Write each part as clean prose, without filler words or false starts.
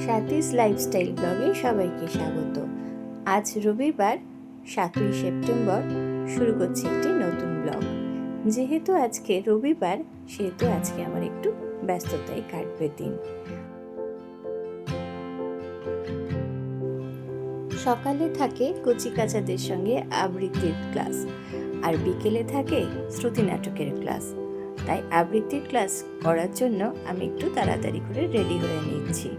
স্বাতীস lifestyle ব্লগে সবাইকে স্বাগত। আজ রবিবার 7ই সেপ্টেম্বর শুরু করছি একটি নতুন ব্লগ। যেহেতু আজকে রবিবার সেহেতু আজকে আমার একটু ব্যস্ততায় কাটবে দিন। সকালে থাকে কচিকাচাদের সঙ্গে আবৃত্তির ক্লাস আর বিকেলে থাকে শ্রুতি নাটকের ক্লাস। তাই আবৃত্তির ক্লাস করার জন্য আমি একটু তাড়াতাড়ি করে রেডি হয়ে নিচ্ছি।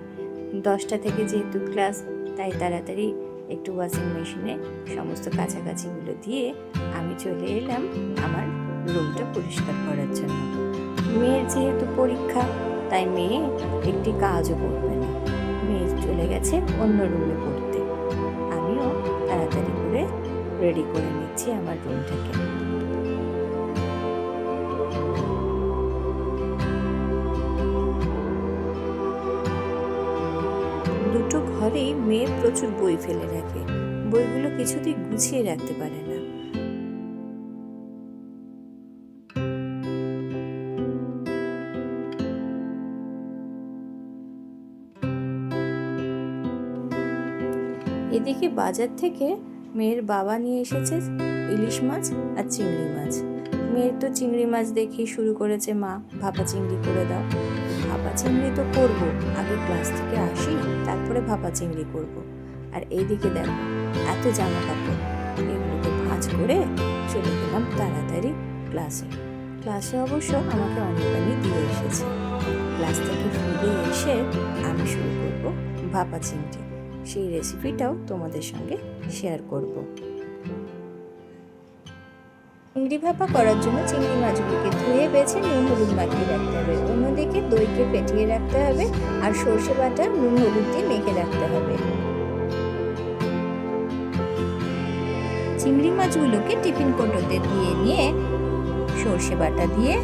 10টা থেকে যেহেতু ক্লাস, তাই তাড়াতাড়ি একটু ওয়াশিং মেশিনে সমস্ত কাছাকাছিগুলো দিয়ে আমি চলে এলাম আমার রুমটা পরিষ্কার করার জন্য। মেয়ের যেহেতু পরীক্ষা, তাই মেয়ে একটি কাজও করবে না, মেয়ে চলে গেছে অন্য রুমে পড়তে। আমিও তাড়াতাড়ি করে রেডি করে নিচ্ছি আমার রুমটাকে। দুটো ঘরেই মেয়ে প্রচুর বই ফেলে রাখে, বইগুলো কিছুতেই গুছিয়ে রাখতে পারে না। এদিকে বাজার থেকে মেয়ের বাবা নিয়ে এসেছে ইলিশ মাছ আর চিংড়ি মাছ। মেয়ের তো চিংড়ি মাছ দেখেই শুরু করেছে, মা ভাপা চিংড়ি করে দাও। ভাপা চিংড়ি তো করবো, আগে ক্লাস থেকে আসি তারপরে ভাপা চিংড়ি করব। আর এইদিকে দেখো এত জামা কাপড়, এগুলোকে ভাঁজ করে চলে গেলাম তাড়াতাড়ি ক্লাসে অবশ্য আমাকে অনেকখানি দিয়ে এসেছে। ক্লাস থেকে ফিরে এসে আমি শুরু করব ভাপা চিংড়ি। সেই রেসিপিটাও তোমাদের সঙ্গে শেয়ার করব। চিংড়ি ভাপা করার জন্য চিংড়ি মাছগুলোকে ধুয়ে বেছে নুন হলুদ মাখিয়ে রাখতে হবে। অন্যদিকে দইকে ফেটিয়ে রাখতে হবে আর সর্ষে বাটা নুন হলুদ দিয়ে মেখে রাখতে হবে। চিংড়ি মাছগুলোকে টিফিন কৌটোতে দিয়ে নিয়ে সর্ষে বাটা দিয়ে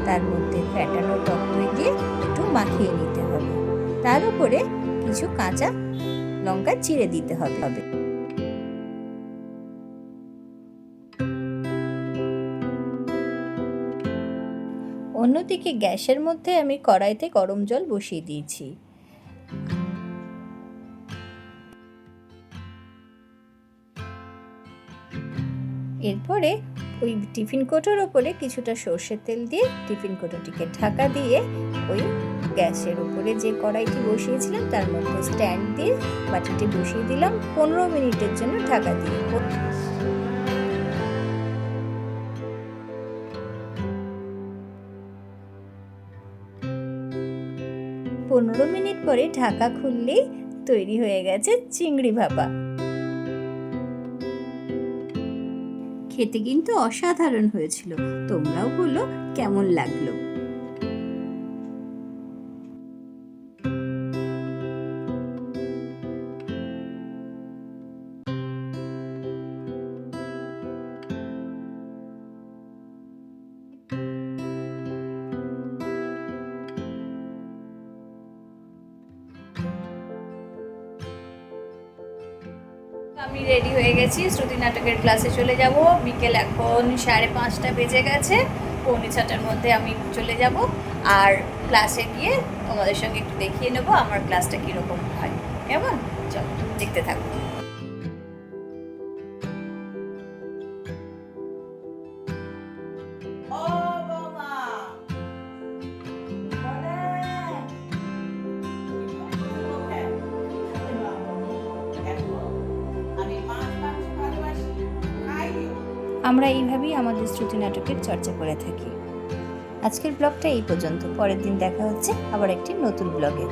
তার মধ্যে ফেটানো টক দই দিয়ে একটু মাখিয়ে নিতে হবে। তার উপরে কিছু কাঁচা লঙ্কা চিড়ে দিতে হবে। অন্যদিকে গ্যাসের মধ্যে আমি কড়াইতে গরম জল বসিয়ে দিয়েছি। এরপরে ওই টিফিন কৌটোর ওপরে কিছুটা সর্ষের তেল দিয়ে টিফিন কৌটোটিকে ঢাকা দিয়ে ওই গ্যাসের উপরে যে কড়াইটি বসিয়েছিলাম তার মধ্যে স্ট্যান্ড দিয়ে বাটিটি বসিয়ে দিলাম 15 মিনিটের জন্য ঢাকা দিয়ে। 15 মিনিট পরে ঢাকা খুললেই তৈরি হয়ে গেছে চিংড়ি ভাপা। খেতে কিন্তু অসাধারণ হয়েছিল, তোমরাও বলো কেমন লাগলো। আমি রেডি হয়ে গেছি, শ্রুতি নাটকের ক্লাসে চলে যাব। বিকেল এখন 5:30 বেজে গেছে, 6:45 মধ্যে আমি চলে যাব। আর ক্লাসে গিয়ে তোমাদের সঙ্গে একটু দেখিয়ে নেবো আমার ক্লাসটা কীরকম হয়। কেমন? চলো দেখতে থাকবো। আমরা এইভাবেই আমাদের শ্রুতি নাটকের চর্চা করে থাকি। আজকের ব্লগটা এই পর্যন্ত, পরের দিন দেখা হচ্ছে আবার একটি নতুন ব্লগে।